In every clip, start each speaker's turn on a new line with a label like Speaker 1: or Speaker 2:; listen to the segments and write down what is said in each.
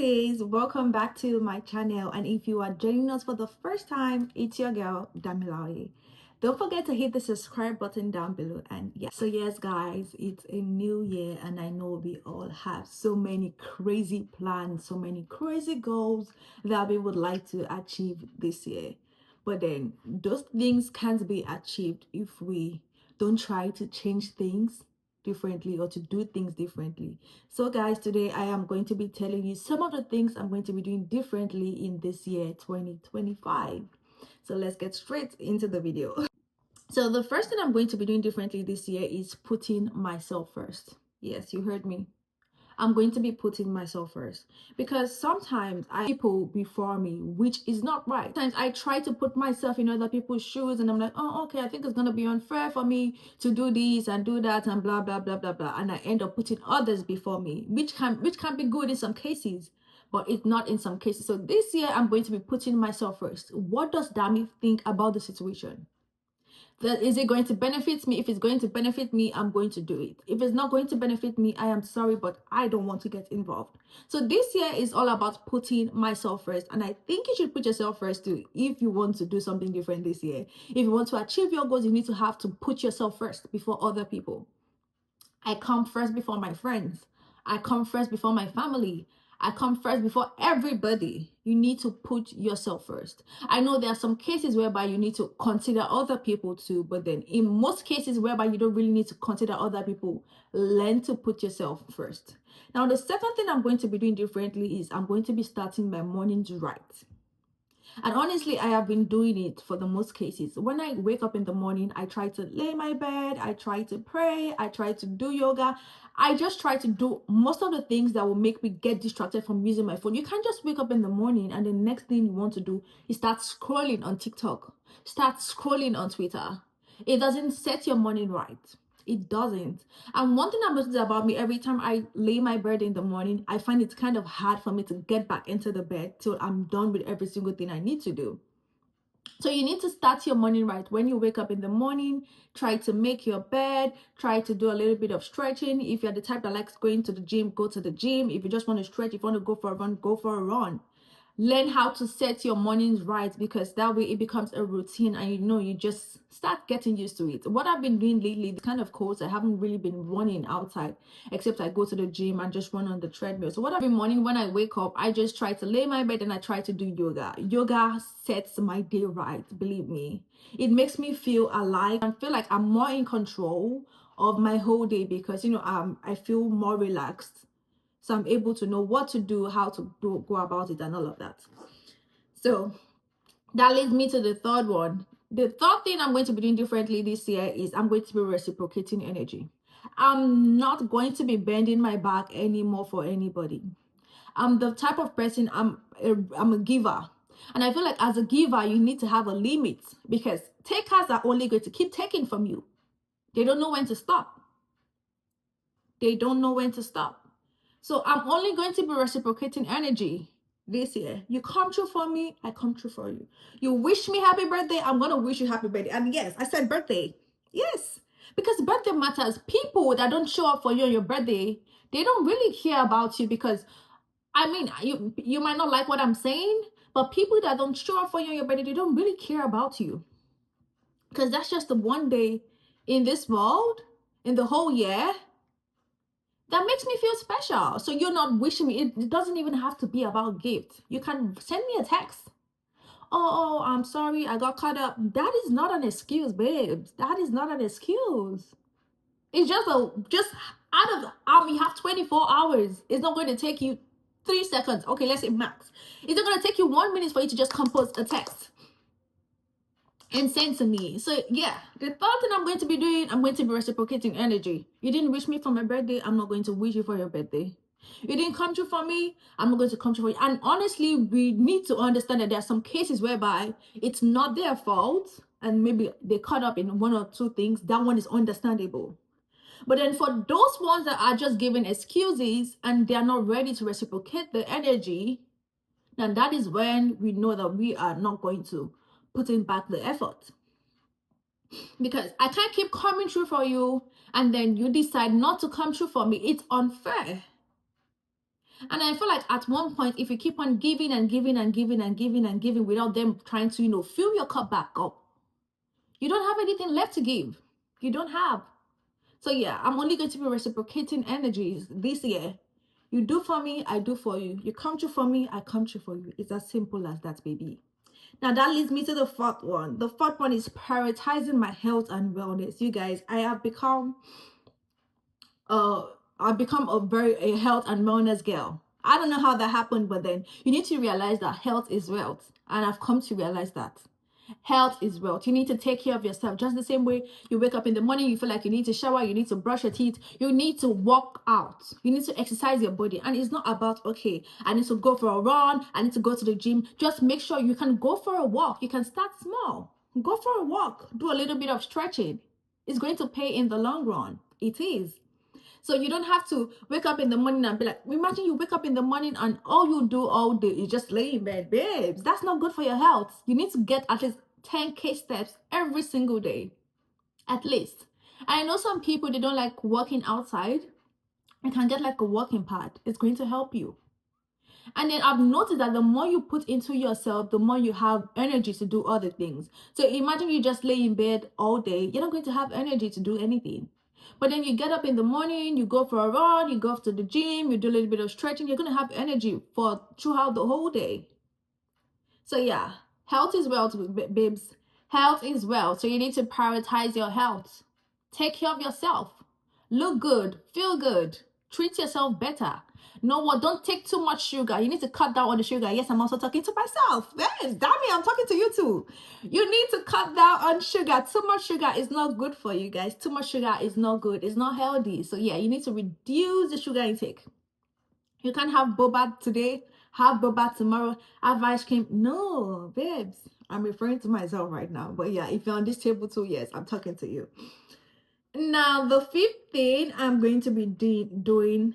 Speaker 1: besties, welcome back to my channel, and if you are joining us for the first time, it's your girl Damilaye. Don't forget to hit the subscribe button down below. And yes guys, it's a new year and I know we all have so many crazy plans, so many crazy goals that we would like to achieve this year, but then those things can't be achieved if we don't try to change things differently or to do things differently. So guys, today I am going to be telling you some of the things I'm going to be doing differently in this year 2025. So let's get straight into the video. So the first thing I'm going to be doing differently this year is putting myself first. Yes, you heard me. I'm going to be putting myself first, because sometimes people before me, which is not right. Sometimes I try to put myself in other people's shoes and I'm like, oh, okay, I think it's going to be unfair for me to do this and do that and blah, blah, blah, blah, blah. And I end up putting others before me, which can be good in some cases, but it's not in some cases. So this year I'm going to be putting myself first. What does Dami think about the situation? That is it going to benefit me? If it's going to benefit me, I'm going to do it. If it's not going to benefit me, I am sorry, but I don't want to get involved. So this year is all about putting myself first, and I think you should put yourself first too if you want to do something different this year. If you want to achieve your goals, you need to have to put yourself first before other people. I come first before my friends. I come first before my family. I come first before everybody. You need to put yourself first. I know there are some cases whereby you need to consider other people too, but then in most cases whereby you don't really need to consider other people, learn to put yourself first. Now, the second thing I'm going to be doing differently is I'm going to be starting my mornings right. And honestly, I have been doing it for the most cases. When I wake up in the morning, I try to lay my bed, I try to pray, I try to do yoga. I just try to do most of the things that will make me get distracted from using my phone. You can't just wake up in the morning and the next thing you want to do is start scrolling on TikTok, start scrolling on Twitter. It doesn't set your morning right. It doesn't. And one thing I've noticed about me, every time I lay my bed in the morning, I find it's kind of hard for me to get back into the bed till I'm done with every single thing I need to do. So you need to start your morning right. When you wake up in the morning, try to make your bed, try to do a little bit of stretching. If you're the type that likes going to the gym, go to the gym. If you just want to stretch, if you want to go for a run, go for a run. Learn how to set your mornings right, because that way it becomes a routine and you just start getting used to it. What I've been doing lately, the kind of course, I haven't really been running outside, except I go to the gym and just run on the treadmill. So what I've been morning, when I wake up, I just try to lay my bed and I try to do yoga. Yoga sets my day right, believe me. It makes me feel alive and feel like I'm more in control of my whole day, because I feel more relaxed. So I'm able to know what to do, how to go about it, and all of that. So that leads me to the third one. The third thing I'm going to be doing differently this year is I'm going to be reciprocating energy. I'm not going to be bending my back anymore for anybody. I'm the type of person, I'm a giver. And I feel like as a giver, you need to have a limit, because takers are only going to keep taking from you. They don't know when to stop. They don't know when to stop. So I'm only going to be reciprocating energy this year. You come true for me, I come true for you. You wish me happy birthday, I'm going to wish you happy birthday. And yes, I said birthday. Yes, because birthday matters. People that don't show up for you on your birthday, they don't really care about you, because, you might not like what I'm saying, but people that don't show up for you on your birthday, they don't really care about you. Because that's just the one day in this world, in the whole year, that makes me feel special. So you're not wishing me. It doesn't even have to be about gift. You can send me a text. Oh, I'm sorry, I got caught up. That is not an excuse, babes. That is not an excuse. It's just out of you have 24 hours. It's not going to take you 3 seconds. Okay, let's say max. It's not going to take you 1 minute for you to just compose a text and send to me. So yeah, the third thing I'm going to be doing, I'm going to be reciprocating energy. You didn't wish me for my birthday, I'm not going to wish you for your birthday. You didn't come true for me, I'm not going to come true for you. And honestly, we need to understand that there are some cases whereby it's not their fault, and maybe they caught up in 1 or 2 things. That one is understandable. But then for those ones that are just giving excuses and they are not ready to reciprocate the energy, then that is when we know that we are not going to putting back the effort. Because I can't keep coming through for you and then you decide not to come through for me. It's unfair. And I feel like at one point, if you keep on giving and giving and giving and giving and giving without them trying to, fill your cup back up, you don't have anything left to give. You don't have. So yeah, I'm only going to be reciprocating energies this year. You do for me, I do for you. You come true for me, I come true for you. It's as simple as that, baby. Now that leads me to the fourth one. The fourth one is prioritizing my health and wellness. You guys, uh I've become a health and wellness girl. I don't know how that happened, but then you need to realize that health is wealth. And I've come to realize that. Health is wealth. You need to take care of yourself. Just the same way you wake up in the morning, you feel like you need to shower, you need to brush your teeth, you need to walk out, you need to exercise your body. And it's not about, okay, I need to go for a run, I need to go to the gym. Just make sure you can go for a walk. You can start small. Go for a walk. Do a little bit of stretching. It's going to pay in the long run. It is. So you don't have to wake up in the morning and be like, imagine you wake up in the morning and all you do all day is just lay in bed. Babes, that's not good for your health. You need to get at least 10K steps every single day. At least. I know some people, they don't like walking outside. You can get like a walking pad. It's going to help you. And then I've noticed that the more you put into yourself, the more you have energy to do other things. So imagine you just lay in bed all day. You're not going to have energy to do anything. But then you get up in the morning, you go for a run, you go to the gym, you do a little bit of stretching, you're going to have energy for throughout the whole day. So yeah, health is wealth, babes. Health is wealth. So you need to prioritize your health. Take care of yourself. Look good, feel good, treat yourself better. Know what? Don't take too much sugar. You need to cut down on the sugar. Yes, I'm also talking to myself. Yes, damn it, I'm talking to you too. You need to cut down on sugar. Too much sugar is not good for you guys. Too much sugar is not good. It's not healthy. So yeah, you need to reduce the sugar intake. You can't have boba today, have boba tomorrow, have ice cream. No, babes. I'm referring to myself right now. But yeah, if you're on this table too, yes, I'm talking to you. Now, the fifth thing I'm going to be doing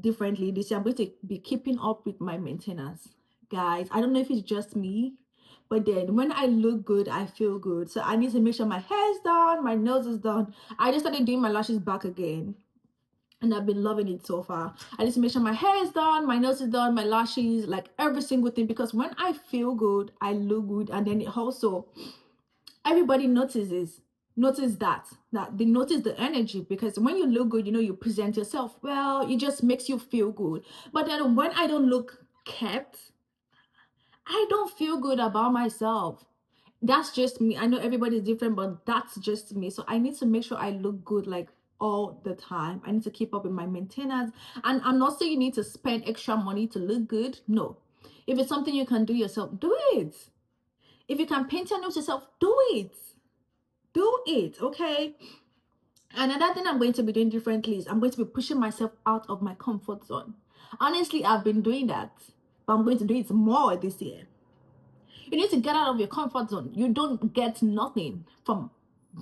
Speaker 1: differently this year, I'm going to be keeping up with my maintenance. Guys, I don't know if it's just me, but then when I look good, I feel good. So I need to make sure my hair is done, my nails is done. I just started doing my lashes back again. And I've been loving it so far. I need to make sure my hair is done, my nails is done, my lashes, like every single thing. Because when I feel good, I look good. And then it also, everybody notice that they notice the energy, because when you look good, you present yourself well, it just makes you feel good. But then when I don't look kept, I don't feel good about myself. That's just me. I know everybody's different, but that's just me. So I need to make sure I look good like all the time. I need to keep up with my maintenance. And I'm not saying you need to spend extra money to look good. No. If it's something you can do yourself, do it. If you can paint your nails yourself, do it. Do it, okay? Another thing I'm going to be doing differently is I'm going to be pushing myself out of my comfort zone. Honestly, I've been doing that, but I'm going to do it more this year. You need to get out of your comfort zone. You don't get nothing from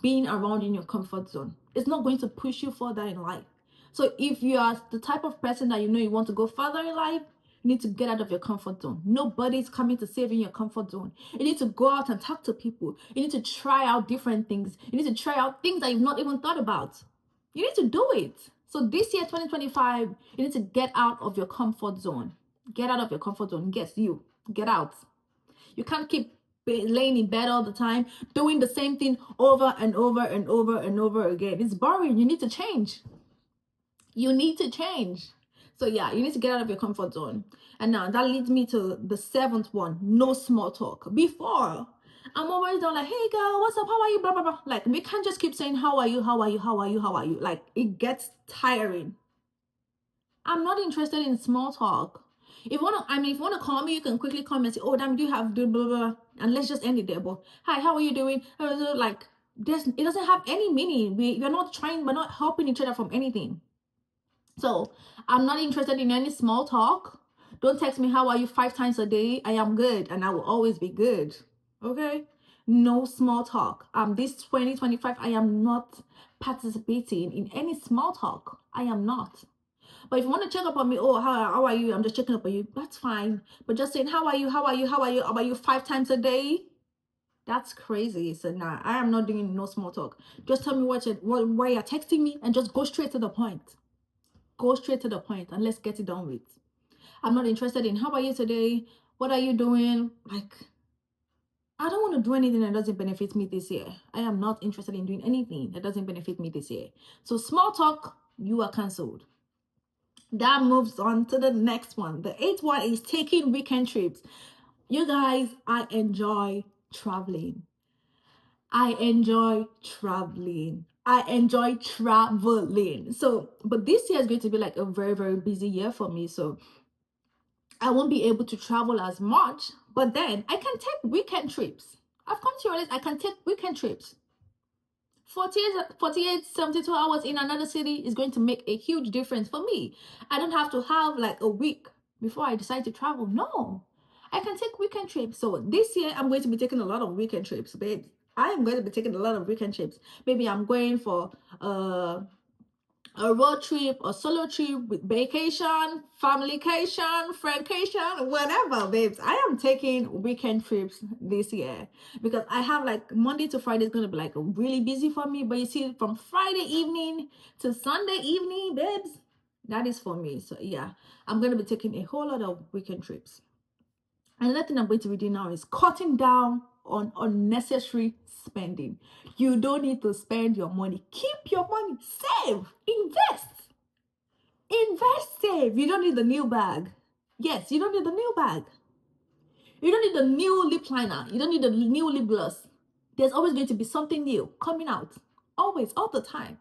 Speaker 1: being around in your comfort zone. It's not going to push you further in life. So if you are the type of person that you want to go further in life, you need to get out of your comfort zone. Nobody's coming to save you in your comfort zone. You need to go out and talk to people. You need to try out different things. You need to try out things that you've not even thought about. You need to do it. So this year, 2025, you need to get out of your comfort zone. Get out of your comfort zone. Yes, you. Get out. You can't keep laying in bed all the time, doing the same thing over and over and over and over again. It's boring. You need to change. You need to change. So yeah, you need to get out of your comfort zone. And now that leads me to the seventh one: no small talk. Before, I'm always done like, hey girl, what's up? How are you? Blah blah blah. Like, we can't just keep saying how are you, how are you, how are you, how are you. Like, it gets tiring. I'm not interested in small talk. If you want to call me, you can quickly come and say, oh, damn, do you have blah, blah, blah, and let's just end it there. But hi, how are you doing? Like, it doesn't have any meaning. We're not helping each other from anything. So I'm not interested in any small talk. Don't text me, how are you, 5 times a day. I am good, and I will always be good. Okay? No small talk. This 2025, I am not participating in any small talk. I am not. But if you want to check up on me, oh, how are you? I'm just checking up on you. That's fine. But just saying, how are you? How are you? How are you? How are you 5 times a day? That's crazy. So nah, I am not doing no small talk. Just tell me why you're texting me, and just go straight to the point. Go straight to the point and let's get it done with. I'm not interested in how are you today? What are you doing? Like, I don't want to do anything that doesn't benefit me this year. I am not interested in doing anything that doesn't benefit me this year. So small talk, you are cancelled. That moves on to the next one. The eighth one is taking weekend trips. You guys, I enjoy traveling. I enjoy traveling. I enjoy traveling. So, but this year is going to be like a very, very busy year for me. So I won't be able to travel as much, but then I can take weekend trips. I've come to realize I can take weekend trips. 48, 72 hours in another city is going to make a huge difference for me. I don't have to have like a week before I decide to travel. No, I can take weekend trips. So this year, I'm going to be taking a lot of weekend trips, babe. I am going to be taking a lot of weekend trips. Maybe I'm going for a road trip, a solo trip, with vacation, familycation, friendcation, whatever, babes. I am taking weekend trips this year because I have like Monday to Friday is gonna be like really busy for me. But you see, from Friday evening to Sunday evening, babes, that is for me. So yeah, I'm gonna be taking a whole lot of weekend trips. Another thing I'm going to be doing now is cutting down on unnecessary spending. You don't need to spend your money. Keep your money. Save. Invest. Invest. Save. You don't need the new bag. Yes, you don't need the new bag. You don't need the new lip liner. You don't need the new lip gloss. There's always going to be something new coming out. Always, all the time.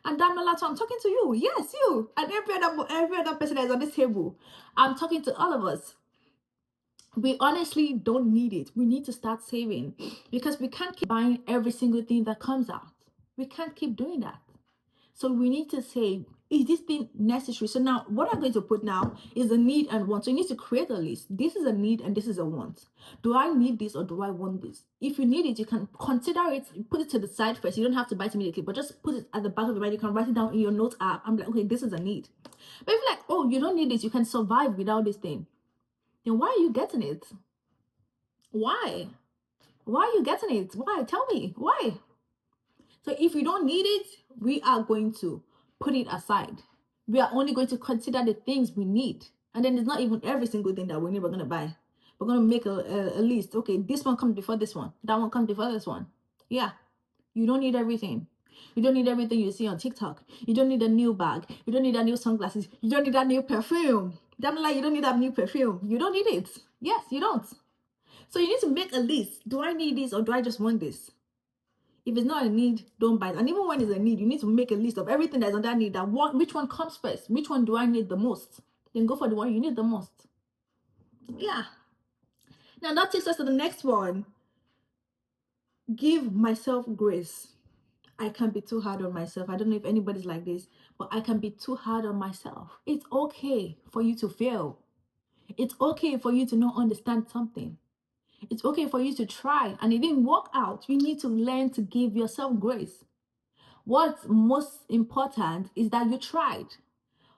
Speaker 1: And Damala, I'm talking to you. Yes, you. And every other person that is on this table. I'm talking to all of us. We honestly don't need it. We need to start saving because we can't keep buying every single thing that comes out. We can't keep doing that. So we need to save. Is this thing necessary? So now what I'm going to put now is a need and want. So you need to create a list. This is a need and this is a want. Do I need this or do I want this? If you need it, you can consider it, put it to the side first. You don't have to buy it immediately, but just put it at the back of your mind. You can write it down in your note app. I'm like, okay, this is a need. But if you're like, oh, you don't need this, you can survive without this thing, then why are you getting it? Why? Why are you getting it? Why? Tell me. Why? So if you don't need it, we are going to put it aside. We are only going to consider the things we need. And then it's not even every single thing that we need we're going to buy. We're going to make a list. Okay, this one comes before this one. That one comes before this one. Yeah. You don't need everything. You don't need everything you see on TikTok. You don't need a new bag. You don't need that new sunglasses. You don't need that new perfume. Damn, like you don't need that new perfume. You don't need it. Yes, you don't. So you need to make a list. Do I need this or do I just want this? If it's not a need, don't buy it. And even when it's a need, you need to make a list of everything that's on that need. Which one comes first? Which one do I need the most? Then go for the one you need the most. Yeah. Now that takes us to the next one. Give myself grace. I can be too hard on myself. I don't know if anybody's like this, but I can be too hard on myself. It's okay for you to fail. It's okay for you to not understand something. It's okay for you to try and it didn't work out. You need to learn to give yourself grace. What's most important is that you tried.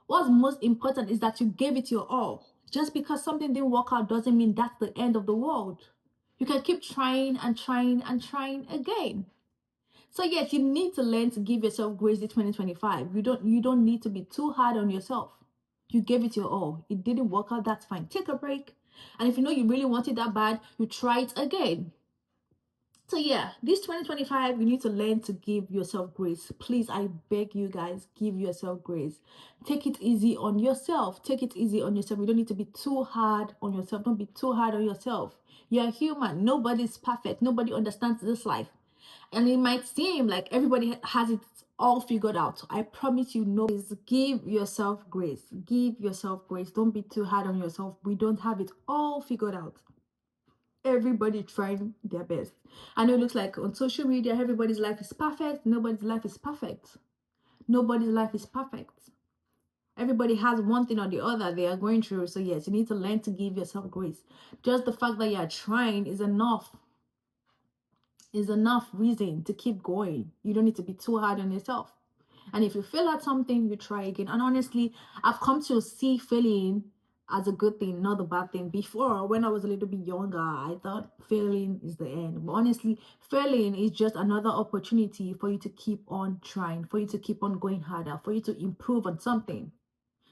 Speaker 1: What's most important is that you gave it your all. Just because something didn't work out doesn't mean that's the end of the world. You can keep trying and trying and trying again. So yes, you need to learn to give yourself grace in 2025. You don't need to be too hard on yourself. You gave it your all. It didn't work out, that's fine. Take a break. And if you know you really want it that bad, you try it again. So yeah, this 2025, you need to learn to give yourself grace. Please, I beg you guys, give yourself grace. Take it easy on yourself. Take it easy on yourself. You don't need to be too hard on yourself. Don't be too hard on yourself. You're human. Nobody's perfect. Nobody understands this life. And it might seem like everybody has it all figured out. I promise you, no, please give yourself grace. Give yourself grace. Don't be too hard on yourself. We don't have it all figured out. Everybody trying their best. I know it looks like on social media, everybody's life is perfect. Nobody's life is perfect. Nobody's life is perfect. Everybody has one thing or the other they are going through. So yes, you need to learn to give yourself grace. Just the fact that you are trying is enough. Is enough reason to keep going. You don't need to be too hard on yourself. And if you fail at something, you try again. And honestly, I've come to see failing as a good thing, not a bad thing. Before, when I was a little bit younger, I thought failing is the end. But honestly, failing is just another opportunity for you to keep on trying, for you to keep on going harder, for you to improve on something.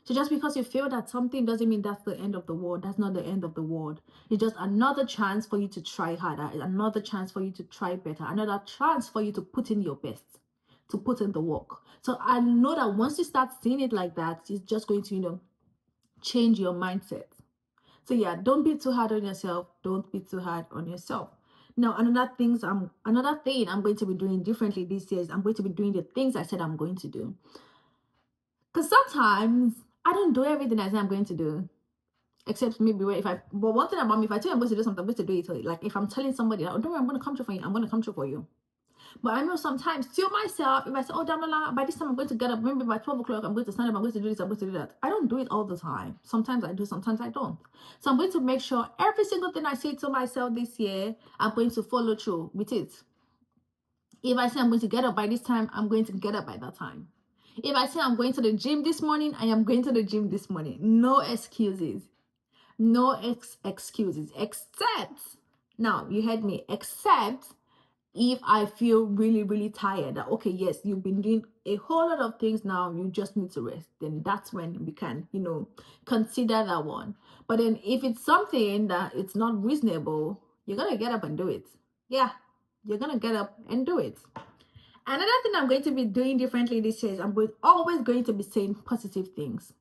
Speaker 1: So just because you feel that something doesn't mean that's the end of the world. That's not the end of the world. It's just another chance for you to try harder. It's another chance for you to try better. Another chance for you to put in your best, to put in the work. So I know that once you start seeing it like that, it's just going to, change your mindset. So yeah, don't be too hard on yourself. Don't be too hard on yourself. Now, another thing I'm going to be doing differently this year is I'm going to be doing the things I said I'm going to do. Because sometimes I don't do everything I say I'm going to do. Except maybe but one thing about me, if I tell you I'm going to do something, I'm going to do it. Like if I'm telling somebody, oh, don't worry, I'm going to come true for you, I'm going to come true for you. But I know sometimes to myself, if I say, oh, damn, by this time I'm going to get up, maybe by 12 o'clock, I'm going to stand up, I'm going to do this, I'm going to do that. I don't do it all the time. Sometimes I do, sometimes I don't. So I'm going to make sure every single thing I say to myself this year, I'm going to follow through with it. If I say I'm going to get up by this time, I'm going to get up by that time. If I say I'm going to the gym this morning, I am going to the gym this morning. No excuses. No excuses. Except, now you heard me, except if I feel really, really tired, that okay, yes, you've been doing a whole lot of things now, you just need to rest, then that's when we can, consider that one. But then if it's something that it's not reasonable, you're gonna get up and do it. Yeah, you're gonna get up and do it. Another thing I'm going to be doing differently this year is always going to be saying positive things.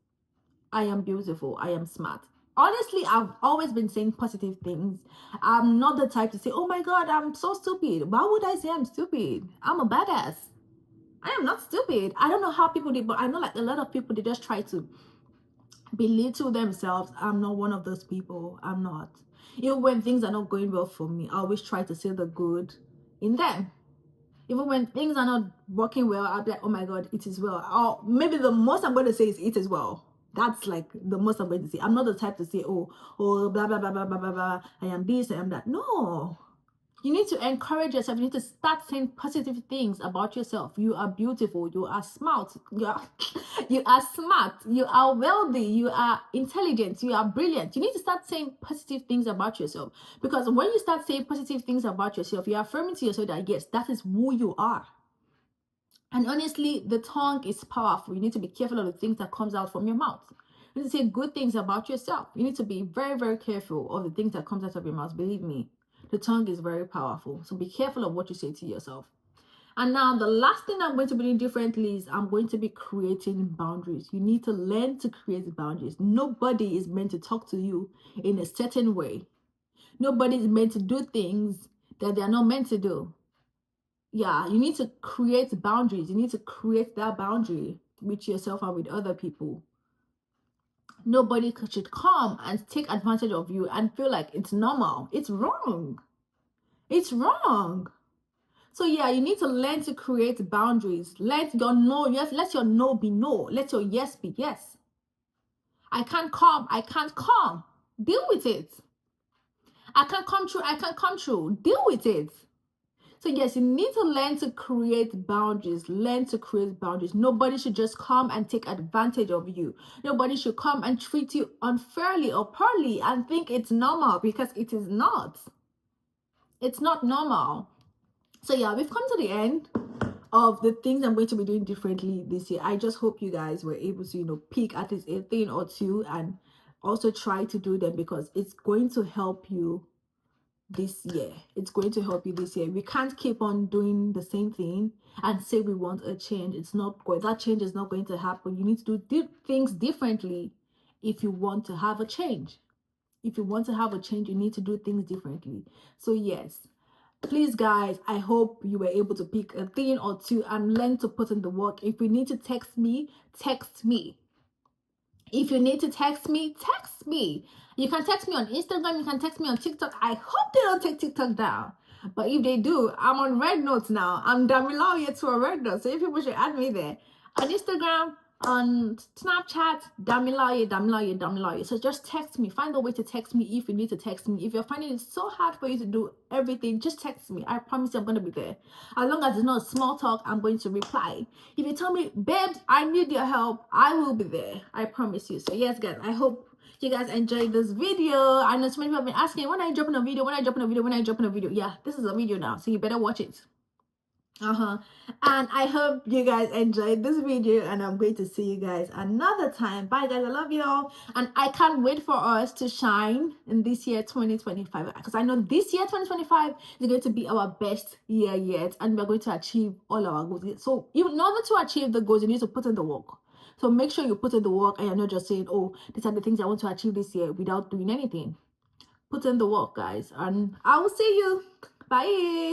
Speaker 1: I am beautiful. I am smart. Honestly, I've always been saying positive things. I'm not the type to say, oh my God, I'm so stupid. Why would I say I'm stupid? I'm a badass. I am not stupid. I don't know how people did, but I know like a lot of people, they just try to belittle themselves. I'm not one of those people. I'm not. Even when things are not going well for me, I always try to see the good in them. Even when things are not working well, I'll be like, oh my God, it is well. Or maybe the most I'm going to say is it is well. That's like the most I'm going to say. I'm not the type to say, oh, blah, blah, blah, blah, blah, blah, blah. I am this, I am that. No. You need to encourage yourself. You need to start saying positive things about yourself. You are beautiful. You are smart. You are smart. You are wealthy. You are intelligent. You are brilliant. You need to start saying positive things about yourself. Because when you start saying positive things about yourself, you're affirming to yourself that yes, that is who you are. And honestly, the tongue is powerful. You need to be careful of the things that comes out from your mouth. You need to say good things about yourself. You need to be very, very careful of the things that comes out of your mouth. Believe me, the tongue is very powerful. So be careful of what you say to yourself. And now the last thing I'm going to be doing differently is I'm going to be creating boundaries. You need to learn to create boundaries. Nobody is meant to talk to you in a certain way. Nobody is meant to do things that they're not meant to do. Yeah, you need to create boundaries. You need to create that boundary with yourself and with other people. Nobody should come and take advantage of you and feel like it's normal. It's wrong. It's wrong. So yeah, you need to learn to create boundaries. Let your no, yes, let your no be no. Let your yes be yes. I can't come. I can't come. Deal with it. I can't come true. I can't come true. Deal with it. So yes, you need to learn to create boundaries. Learn to create boundaries. Nobody should just come and take advantage of you. Nobody should come and treat you unfairly or poorly and think it's normal, because it is not. It's not normal. So yeah, we've come to the end of the things I'm going to be doing differently this year. I just hope you guys were able to, pick at least a thing or two and also try to do them, because it's going to help you this year. It's going to help you this year. We can't keep on doing the same thing and say we want a change. It's not going, that change is not going to happen. You need to do things differently if you want to have a change. If you want to have a change, you need to do things differently. So yes, please guys, I hope you were able to pick a thing or two and learn to put in the work. If you need to text me, text me. If you need to text me, text me. You can text me on Instagram. You can text me on TikTok. I hope they don't take TikTok down. But if they do, I'm on Red Notes now. I'm Damiloye to a Red Note. So if people should add me there. On Instagram, on Snapchat, Damiloye. So just text me. Find a way to text me if you need to text me. If you're finding it so hard for you to do everything, just text me. I promise you I'm going to be there. As long as it's not small talk, I'm going to reply. If you tell me, babes, I need your help, I will be there. I promise you. So yes, guys, I hope you guys enjoyed this video. I know so many people have been asking, when are you dropping a video? When are you dropping a video? When are you dropping a video? Yeah, this is a video now, so you better watch it. Uh-huh. And I hope you guys enjoyed this video, and I'm going to see you guys another time. Bye guys, I love you all. And I can't wait for us to shine in this year 2025, because I know this year 2025 is going to be our best year yet, and we're going to achieve all our goals. So in order to achieve the goals, you need to put in the work. So make sure you put in the work, and you're not just saying, oh, these are the things I want to achieve this year, without doing anything. Put in the work, guys, and I will see you. Bye.